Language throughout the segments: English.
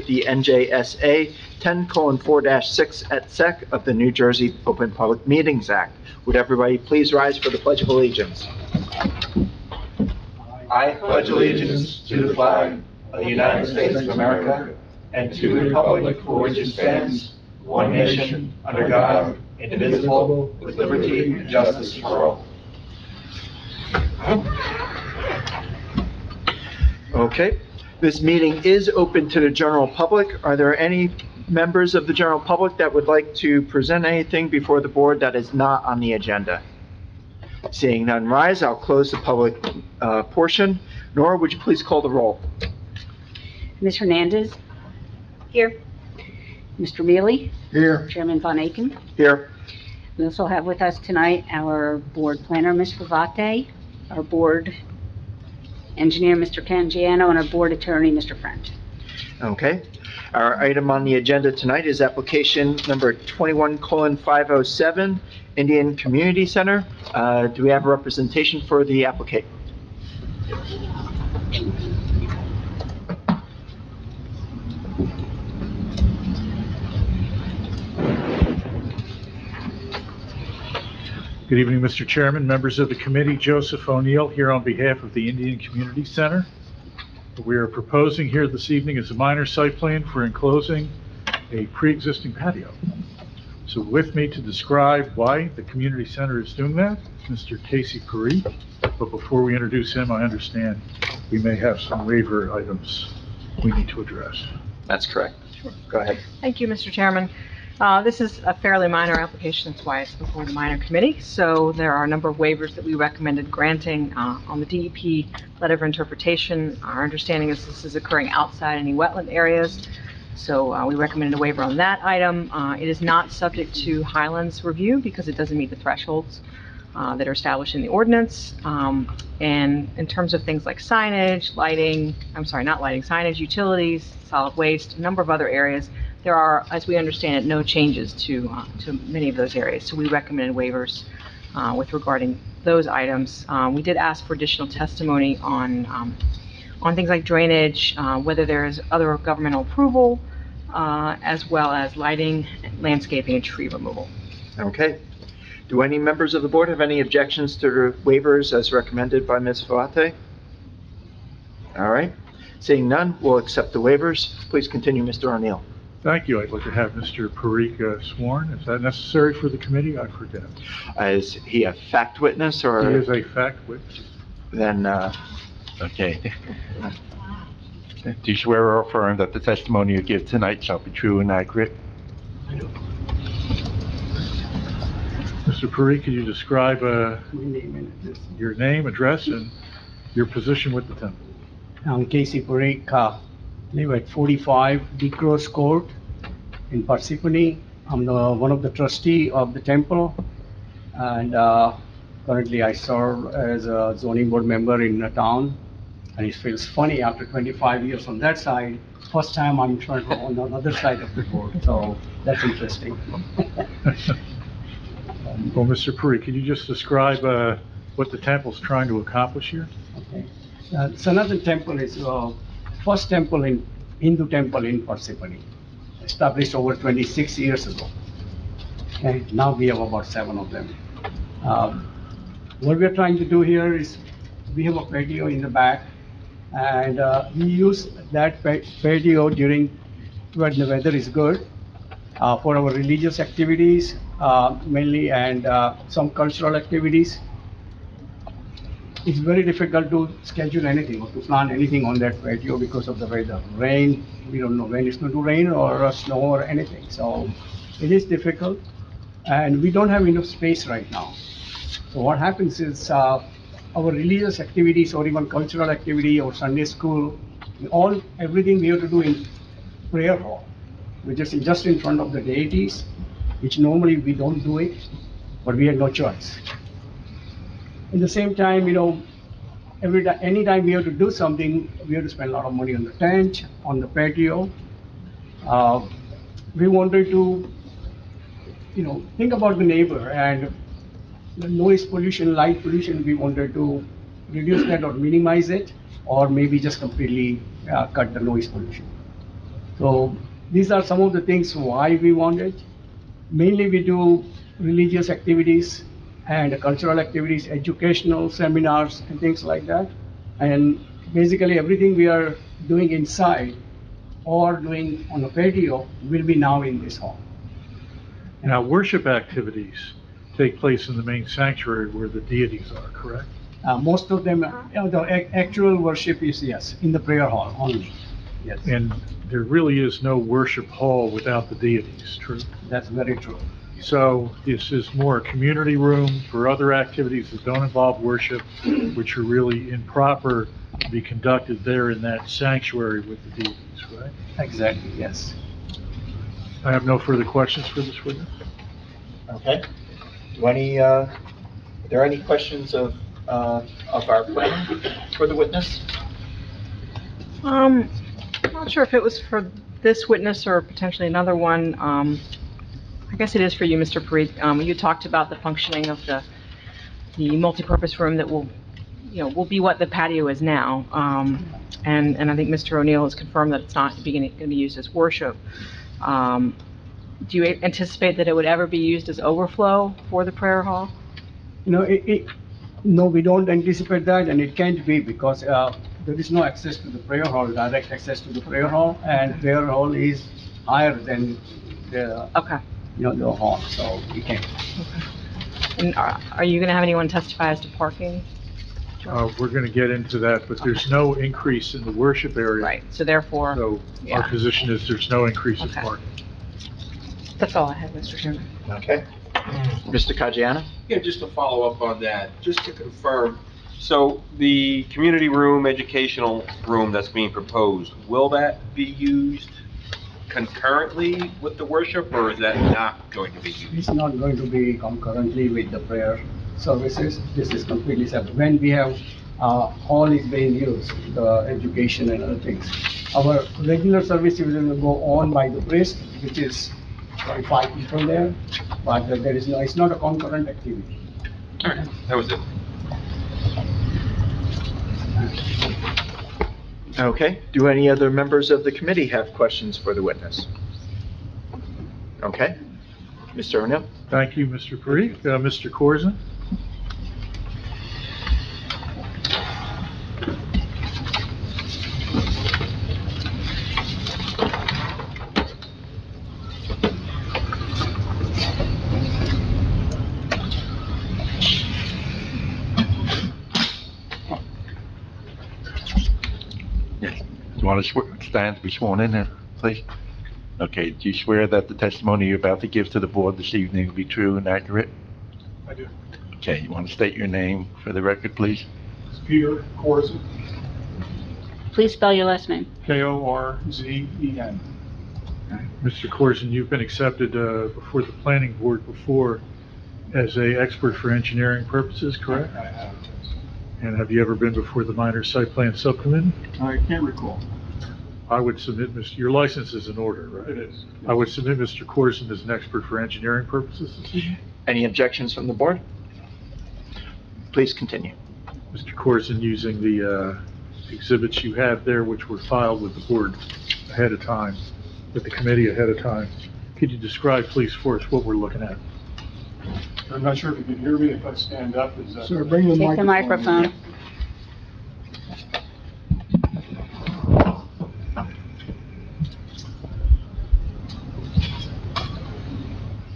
the NJSA 10:4-6 et sec of the New Jersey Open Public Meetings Act. Would everybody please rise for the Pledge of Allegiance? I pledge allegiance to the flag of the United States of America and to the republic for which it stands, one nation, under God, indivisible, with liberty and justice for all. Okay, this meeting is open to the general public. Are there any members of the general public that would like to present anything before the board that is not on the agenda? Seeing none rise, I'll close the public portion. Nora, would you please call the roll? Ms. Hernandez? Here. Mr. Mealy? Here. Chairman Von Aiken? Here. We also have with us tonight our board planner, Ms. Favate, our board engineer, Mr. Canjiano, and our board attorney, Mr. French. Okay. Our item on the agenda tonight is application number 21:507, Indian Community Center. Do we have a representation for the applicant? Good evening, Mr. Chairman, members of the committee. Joseph O'Neill here on behalf of the Indian Community Center. What we are proposing here this evening is a minor site plan for enclosing a pre-existing patio. So with me to describe why the community center is doing that is Mr. Casey Parikh. But before we introduce him, I understand we may have some waiver items we need to address. That's correct. Go ahead. Thank you, Mr. Chairman. This is a fairly minor application, that's why it's before the minor committee. So there are a number of waivers that we recommended granting on the DEP letter of interpretation. Our understanding is this is occurring outside any wetland areas. So we recommended a waiver on that item. It is not subject to Highlands review because it doesn't meet the thresholds that are established in the ordinance. And in terms of things like signage, lighting, signage, utilities, solid waste, a number of other areas, there are, as we understand it, no changes to many of those areas. So we recommended waivers with regarding those items. We did ask for additional testimony on things like drainage, whether there is other governmental approval, as well as lighting, landscaping, and tree removal. Okay. Do any members of the board have any objections to the waivers as recommended by Ms. Favate? All right. Seeing none, we'll accept the waivers. Please continue, Mr. O'Neill. Thank you. I'd like to have Mr. Parikh sworn. Is that necessary for the committee? I forget. Is he a fact witness or? He is a fact witness. Then, Okay. Do you swear or affirm that the testimony you give tonight shall be true and accurate? Mr. Parikh, could you describe your name, address, and your position with the temple? I'm Casey Parikh, live at 45 DeCross Court in Parsippany. I'm one of the trustee of the temple, and currently I serve as a zoning board member in the town. And it feels funny after 25 years on that side, first time I'm trying on the other side of the board, so that's interesting. Well, Mr. Parikh, could you just describe what the temple's trying to accomplish here? Okay. Sanatan Temple is first temple in Hindu temple in Parsippany, established over 26 years ago. Okay, now we have about 7 of them. What we are trying to do here is we have a patio in the back, and we use that patio during when the weather is good for our religious activities mainly, and some cultural activities. It's very difficult to schedule anything or to plan anything on that patio because of the weather. Rain, we don't know when it's going to rain or snow or anything. So it is difficult, and we don't have enough space right now. So what happens is our religious activities or even cultural activity or Sunday school, everything we have to do in prayer hall, which is just in front of the deities, which normally we don't do it, but we have no choice. At the same time, anytime we have to do something, we have to spend a lot of money on the tent, on the patio. We wanted to, think about the neighbor and the noise pollution, light pollution. We wanted to reduce that or minimize it, or maybe just completely cut the noise pollution. So these are some of the things why we want it. Mainly we do religious activities and cultural activities, educational seminars and things like that. And basically everything we are doing inside or doing on a patio will be now in this hall. Now, worship activities take place in the main sanctuary where the deities are, correct? Most of them, the actual worship is, yes, in the prayer hall only. Yes, And there really is no worship hall without the deities, true? that's very true. So this is more a community room for other activities that don't involve worship, which are really improper to be conducted there in that sanctuary with the deities, right? Exactly, yes. I have no further questions for this witness. Okay. Are there any questions of our planner for the witness? I'm not sure if it was for this witness or potentially another one. I guess it is for you, Mr. Parikh. You talked about the functioning of the multipurpose room that will be what the patio is now. And I think Mr. O'Neill has confirmed that it's not going to be used as worship. Do you anticipate that it would ever be used as overflow for the prayer hall? No, no, we don't anticipate that, and it can't be because there is no access to the prayer hall, direct access to the prayer hall, and prayer hall is higher than the, Okay. the hall, so we can't. And are you going to have anyone testify as to parking? We're going to get into that, but there's no increase in the worship area. Right, so therefore, So our yeah. position is there's no increase in Okay. parking. That's all I have, Mr. Chairman. Okay. Mr. Caggiano? Yeah, just to follow up on that, just to confirm, so the community room, educational room that's being proposed, will that be used concurrently with the worship, or is that not going to be used? It's not going to be concurrently with the prayer services. This is completely separate. When we have hall is being used, the education and other things. Our regular services will go on by the priest, which is 25 people there, but there is no, it's not a concurrent activity. All right, that was it. Okay. Do any other members of the committee have questions for the witness? Okay. Mr. O'Neill? Thank you, Mr. Parikh. Mr. Corzine? Yes. Do you want to stand to be sworn in there, please? Okay, do you swear that the testimony you're about to give to the board this evening will be true and accurate? I do. Okay, you want to state your name for the record, please? It's Peter Korzen, Please spell your last name. Korzen. Mr. Corzine, you've been accepted before the planning board before as a expert for engineering purposes, correct? I have. And have you ever been before the minor site plan subcommittee? I can't recall. I would submit, your license is in order, right? It is. I would submit Mr. Corzine as an expert for engineering purposes this evening. Any objections from the board? Please continue. Mr. Corzine, using the exhibits you have there, which were filed with the board ahead of time, with the committee ahead of time, could you describe, please, for us what we're looking at? I'm not sure if you can hear me if I stand up. Is that? Sir, bring the Take the microphone.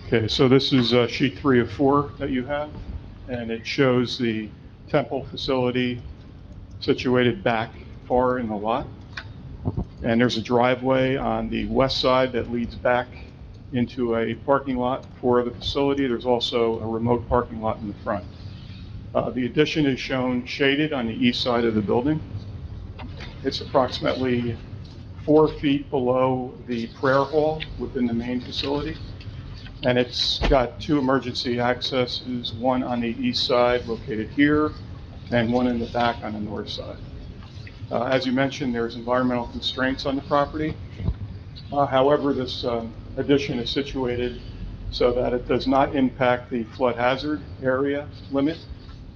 Okay, so this is sheet 3 of 4 that you have, and it shows the temple facility situated back far in the lot. And there's a driveway on the west side that leads back into a parking lot for the facility. There's also a remote parking lot in the front. The addition is shown shaded on the east side of the building. It's approximately 4 feet below the prayer hall within the main facility. And it's got 2 emergency accesses, one on the east side located here, and one in the back on the north side. As you mentioned, there's environmental constraints on the property. However, this addition is situated so that it does not impact the flood hazard area limit,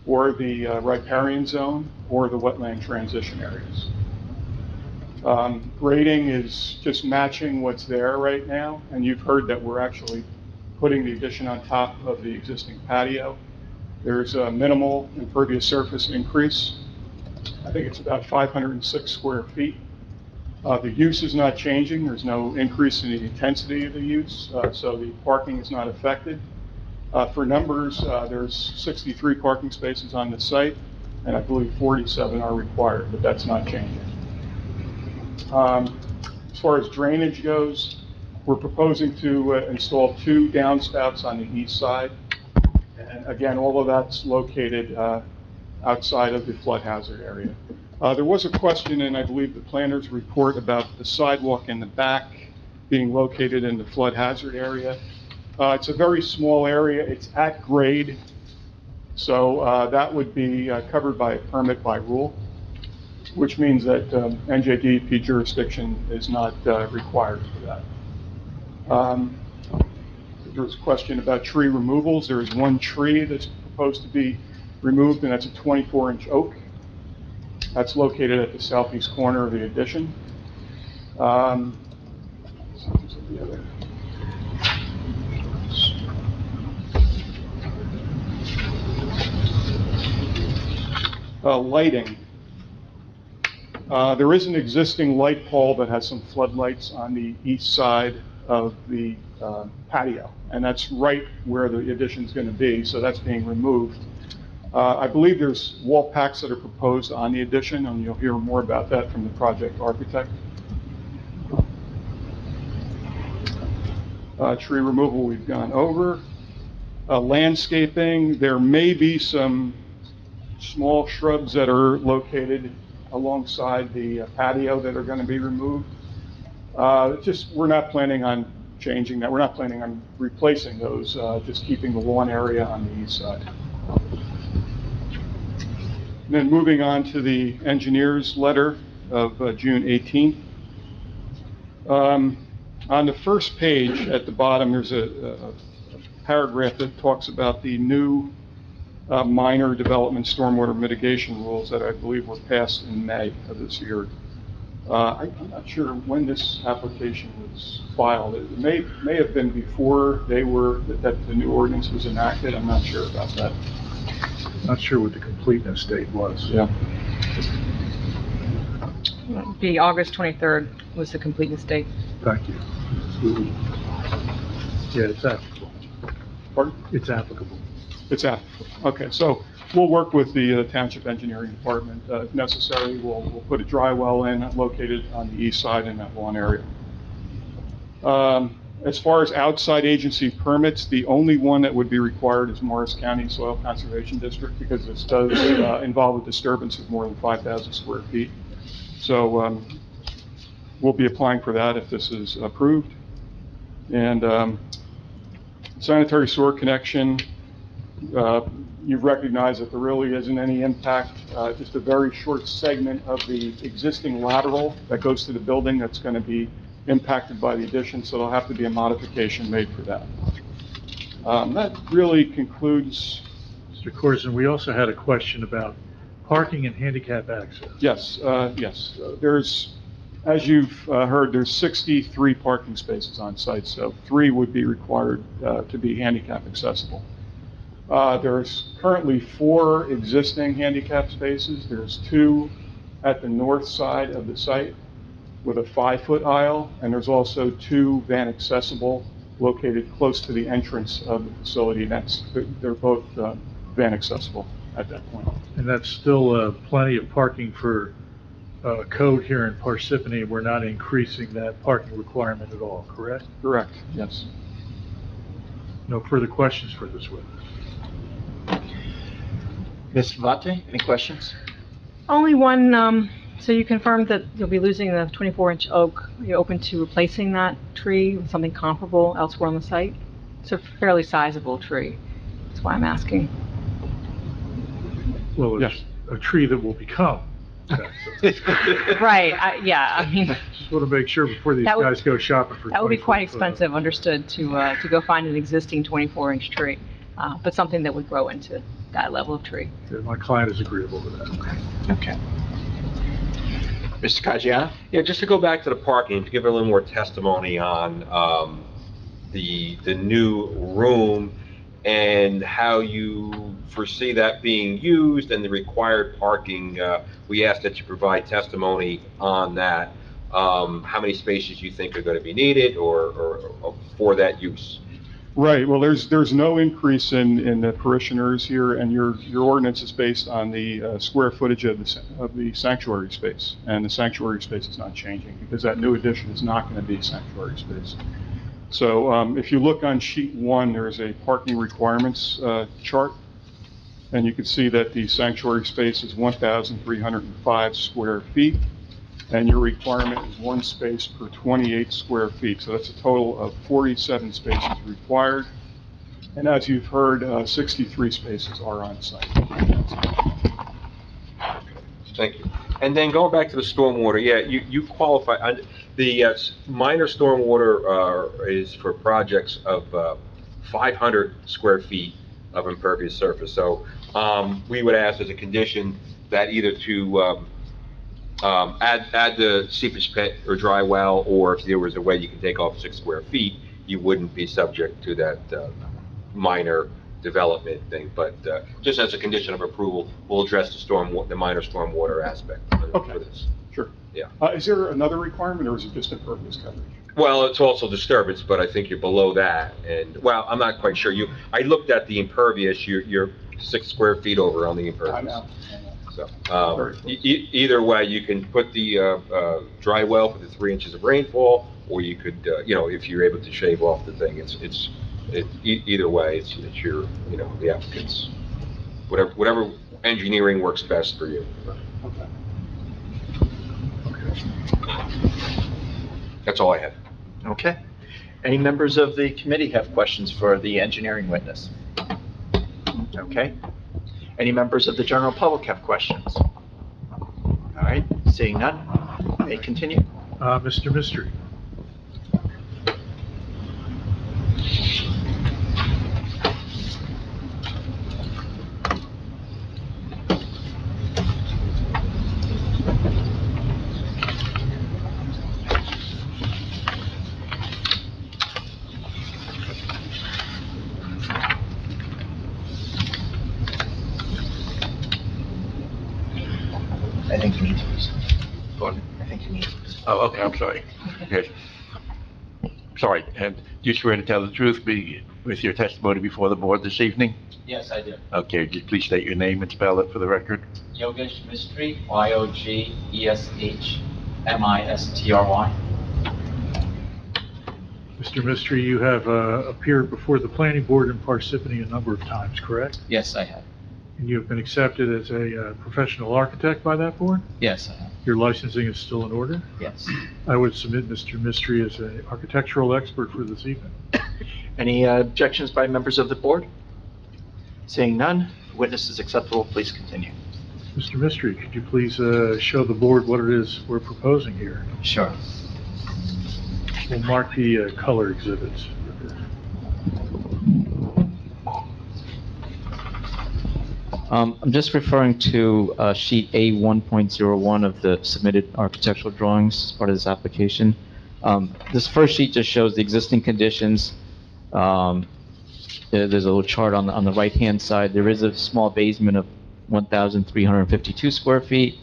or the riparian zone, or the wetland transition areas. Grading is just matching what's there right now, and you've heard that we're actually putting the addition on top of the existing patio. There's a minimal impervious surface increase. I think it's about 506 square feet. The use is not changing. There's no increase in the intensity of the use, so the parking is not affected. For numbers, there's 63 parking spaces on the site, and I believe 47 are required, but that's not changing. As far as drainage goes, we're proposing to install 2 downspouts on the east side. And again, all of that's located outside of the flood hazard area. There was a question, and I believe the planner's report, about the sidewalk in the back being located in the flood hazard area. It's a very small area. It's at grade, so that would be covered by a permit by rule, which means that NJDEP jurisdiction is not required for that. There was a question about tree removals. There is 1 tree that's proposed to be removed, and that's a 24-inch oak. That's located at the southeast corner of the addition. Lighting. There is an existing light pole that has some floodlights on the east side of the patio, and that's right where the addition's going to be, so that's being removed. I believe there's wall packs that are proposed on the addition, and you'll hear more about that from the project architect. Tree removal we've gone over. Landscaping, there may be some small shrubs that are located alongside the patio that are going to be removed. We're not planning on changing that. We're not planning on replacing those, just keeping the lawn area on the east side. And then moving on to the engineer's letter of June 18th. On the first page at the bottom, there's a paragraph that talks about the new minor development stormwater mitigation rules that I believe were passed in May of this year. I'm not sure when this application was filed. It may have been before that the new ordinance was enacted. I'm not sure about that. Not sure what the completeness date was. Yeah. The August 23rd was the completeness date. Thank you. Yeah, it's applicable. Pardon? It's applicable. It's applicable. Okay, so we'll work with the Township Engineering Department. If necessary, we'll put a dry well in located on the east side in that lawn area. As far as outside agency permits, the only one that would be required is Morris County Soil Conservation District, because this does involve a disturbance of more than 5,000 square feet. So we'll be applying for that if this is approved. And sanitary sewer connection, you've recognized that there really isn't any impact, just a very short segment of the existing lateral that goes to the building that's going to be impacted by the addition, so there'll have to be a modification made for that. That really concludes. Mr. Corson, we also had a question about parking and handicap access. Yes, yes. There's, as you've heard, there's 63 parking spaces on site, so 3 would be required to be handicap accessible. There's currently 4 existing handicap spaces. There's 2 at the north side of the site with a 5-foot aisle, and there's also 2 van accessible located close to the entrance of the facility. They're both van accessible at that point. And that's still plenty of parking for code here in Parsippany. We're not increasing that parking requirement at all, correct? Correct, yes. No further questions for this witness. Ms. Vate, any questions? Only one, so you confirmed that you'll be losing the 24-inch oak. Are you open to replacing that tree with something comparable elsewhere on the site? It's a fairly sizable tree. That's why I'm asking. Well, it's a tree that will become that. So Right, yeah, I mean, just want to make sure before these That would- guys go shopping for. that would be 20 quite foot. expensive, understood, to go find an existing 24-inch tree, but something that would grow into that level of tree. Yeah, my client is agreeable to that. Okay. Mr. Caggiano? Yeah, just to go back to the parking, to give a little more testimony on the new room and how you foresee that being used and the required parking. We ask that you provide testimony on that. How many spaces you think are going to be needed or for that use? Right, well, there's no increase in the parishioners here, and your ordinance is based on the square footage of the sanctuary space, and the sanctuary space is not changing, because that new addition is not going to be sanctuary space. So if you look on sheet 1, there's a parking requirements chart, and you can see that the sanctuary space is 1,305 square feet, and your requirement is 1 space per 28 square feet. So that's a total of 47 spaces required. And as you've heard, 63 spaces are on site. Thank you. And then going back to the stormwater, yeah, you qualify, the minor stormwater is for projects of 500 square feet of impervious surface. So we would ask as a condition that either to add the seepage pit or dry well, or if there was a way you could take off 6 square feet, you wouldn't be subject to that minor development thing. But just as a condition of approval, we'll address the minor stormwater aspect for this. Sure. Yeah. Is there another requirement, or is it just impervious coverage? Well, it's also disturbance, but I think you're below that. And, well, I'm not quite sure. I looked at the impervious, you're 6 square feet over on the impervious. I know. So, either way, you can put the dry well for the 3 inches of rainfall, or you could, if you're able to shave off the thing, either way, it's your, the applicant's, whatever engineering works best for you. Okay. That's all I have. Okay. Any members of the committee have questions for the engineering witness? Okay. Any members of the general public have questions? All right, seeing none, may continue. Mr. Mystery? I think you need to. Gordon, I think you need to. Oh, okay, I'm sorry. Yes. Sorry, and do you swear to tell the truth with your testimony before the board this evening? Yes, I do. Okay, just please state your name and spell it for the record. Yogesh Mistry, Yogesh Mr. Mystery, you have appeared before the planning board in Parsippany a number of times, correct? Yes, I have. And you have been accepted as a professional architect by that board? Yes, I have. Your licensing is still in order? Yes. I would submit Mr. Mystery as an architectural expert for this evening. Any objections by members of the board? Seeing none, witness is acceptable, please continue. Mr. Mystery, could you please show the board what it is we're proposing here? Sure. We'll mark the color exhibits. I'm just referring to sheet A1.01 of the submitted architectural drawings as part of this application. This first sheet just shows the existing conditions. There's a little chart on the right-hand side. There is a small basement of 1,352 square feet.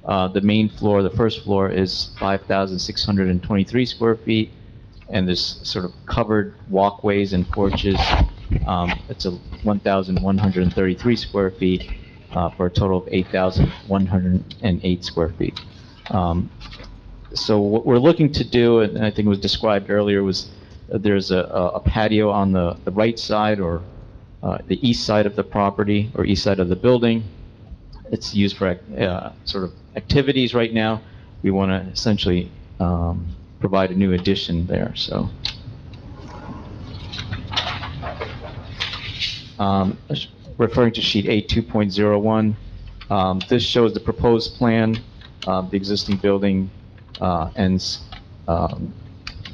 The main floor, the first floor, is 5,623 square feet, and there's sort of covered walkways and porches. It's a 1,133 square feet for a total of 8,108 square feet. So what we're looking to do, and I think it was described earlier, was there's a patio on the right side, or the east side of the property, or east side of the building. It's used for sort of activities right now. We want to essentially provide a new addition there, so. Referring to sheet A2.01, this shows the proposed plan. The existing building ends kind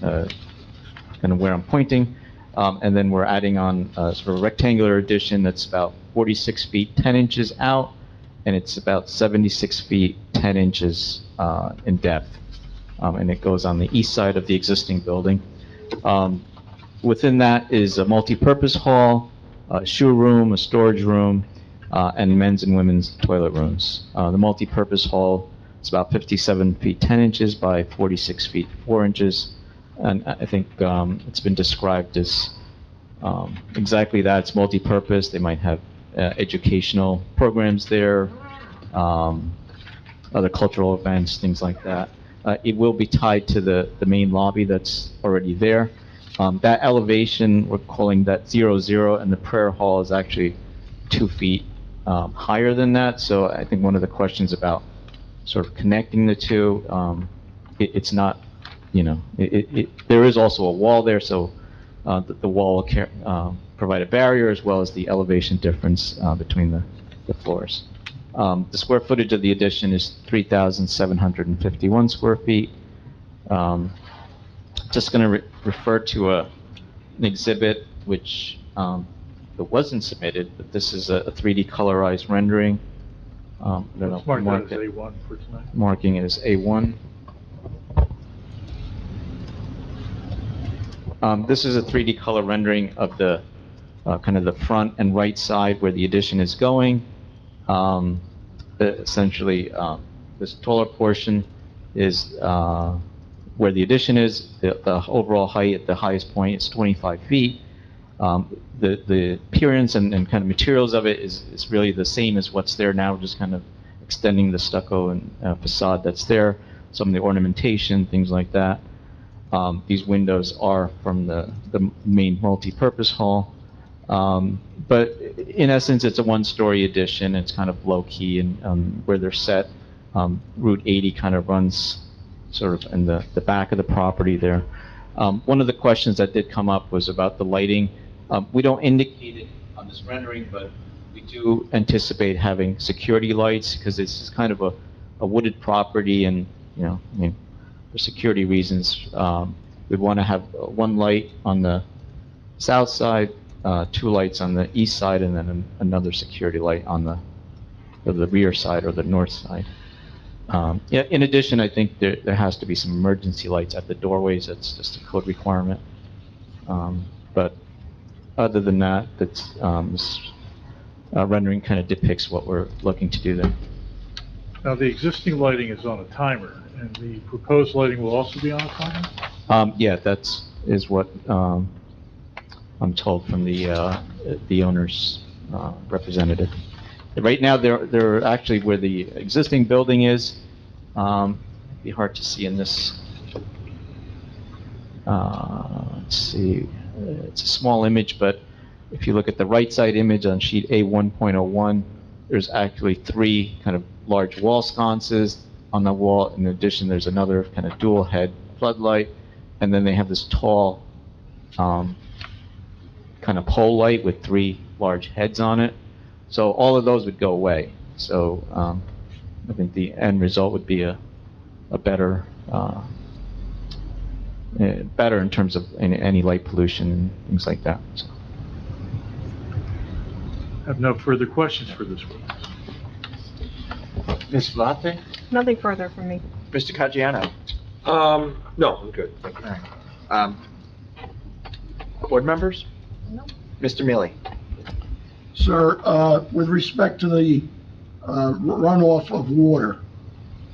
of where I'm pointing, and then we're adding on sort of a rectangular addition that's about 46 feet 10 inches out, and it's about 76 feet, 10 inches in depth. And it goes on the east side of the existing building. Within that is a multi-purpose hall, a shoe room, a storage room, and men's and women's toilet rooms. The multi-purpose hall is about 57 feet 10 inches by 46 feet 4 inches, and I think it's been described as exactly that. It's multi-purpose. They might have educational programs there, other cultural events, things like that. It will be tied to the main lobby that's already there. That elevation, we're calling that 00, and the prayer hall is actually 2 feet higher than that. So I think one of the questions about sort of connecting the two, it's not, there is also a wall there, so the wall will provide a barrier as well as the elevation difference between the floors. The square footage of the addition is 3,751 square feet. Just going to refer to an exhibit which it wasn't submitted, but this is a 3D colorized rendering. I don't know, Let's mark that as A1 for tonight. marking it as A1. This is a 3D color rendering of the kind of the front and right side where the addition is going. Essentially, this taller portion is where the addition is. The overall height at the highest point is 25 feet. The appearance and kind of materials of it is really the same as what's there now, just kind of extending the stucco and facade that's there, some of the ornamentation, things like that. These windows are from the main multi-purpose hall. But in essence, it's a one-story addition. It's kind of low-key and where they're set. Route 80 kind of runs sort of in the back of the property there. One of the questions that did come up was about the lighting. We don't indicate it on this rendering, but we do anticipate having security lights because this is kind of a wooded property, and for security reasons, we'd want to have one light on the south side, 2 lights on the east side, and then another security light on the rear side or the north side. Yeah, in addition, I think there has to be some emergency lights at the doorways. That's just a code requirement. But other than that, this rendering kind of depicts what we're looking to do there. Now, the existing lighting is on a timer, and the proposed lighting will also be on a timer? Yeah, is what I'm told from the owner's representative. Right now, they're actually where the existing building is. Be hard to see in this. Let's see. It's a small image, but if you look at the right side image on sheet A1.01, there's actually 3 kind of large wall sconces on the wall. In addition, there's another kind of dual head floodlight, and then they have this tall kind of pole light with 3 large heads on it. So all of those would go away. So I think the end result would be a better better in terms of any light pollution and things like that. So. I have no further questions for this witness. Ms. Vate? Nothing further from me. Mr. Caggiano? No, I'm good, thank you. All right. Board members? No. Mr. Mealy? Sir, with respect to the runoff of water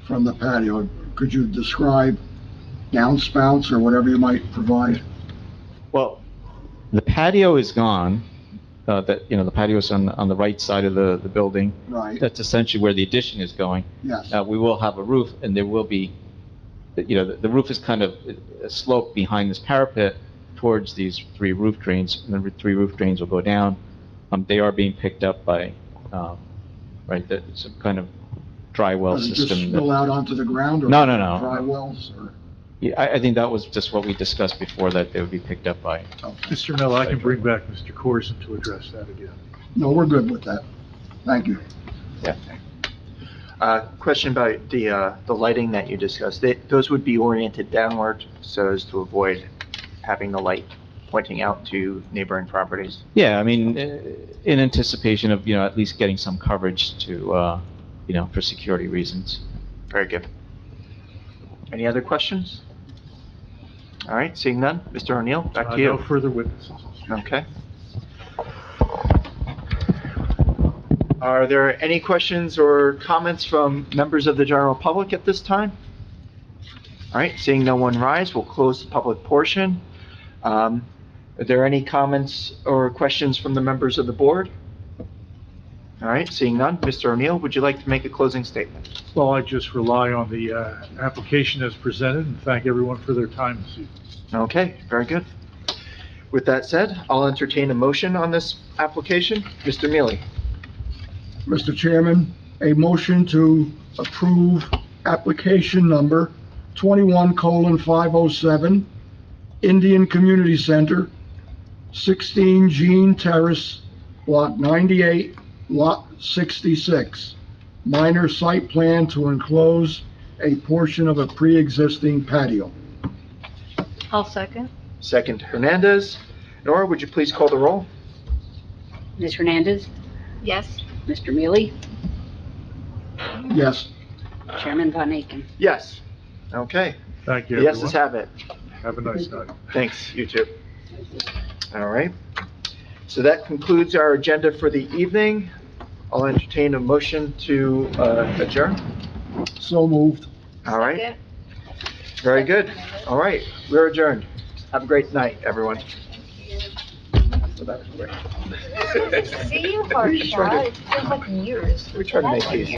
from the patio, could you describe downspouts or whatever you might provide? Well, the patio is gone. The patio is on the right side of the building. Right. That's essentially where the addition is going. Yes. We will have a roof, and there will be, the roof is kind of a slope behind this parapet towards these 3 roof drains, and the 3 roof drains will go down. They are being picked up by, some kind of dry well Does it system. just spill out onto the ground? Or No. dry wells? Or? Yeah, I think that was just what we discussed before, that they would be picked up by. Mr. Miller, I can bring back Mr. Corson to address that again. No, we're good with that. Thank you. Yeah. Question about the lighting that you discussed. Those would be oriented downward so as to avoid having the light pointing out to neighboring properties? Yeah, I mean, in anticipation of, at least getting some coverage to for security reasons. Very good. Any other questions? All right, seeing none, Mr. O'Neill, back to No you. further witnesses. Okay. Are there any questions or comments from members of the general public at this time? All right, seeing no one rise, we'll close the public portion. Are there any comments or questions from the members of the board? All right, seeing none, Mr. O'Neill, would you like to make a closing statement? Well, I just rely on the application as presented and thank everyone for their time this evening. Okay, very good. With that said, I'll entertain a motion on this application. Mr. Mealy. Mr. Chairman, a motion to approve application number 21:507, Indian Community Center, 16 Jean Terrace, Block 98, Lot 66. Minor site plan to enclose a portion of a pre-existing patio. I'll second. Second, Hernandez. Nora, would you please call the roll? Ms. Hernandez? Yes. Mr. Mealy? Yes. Chairman Von Aiken? Yes. Okay, Thank you, the yeses everyone. have it. Have a nice night. Thanks, you too. All right. So that concludes our agenda for the evening. I'll entertain a motion to adjourn. So moved. All right. Very good. All right, we're adjourned. Have a great night, everyone. So that was great. See you, Harsha. It feels like years. We try to make these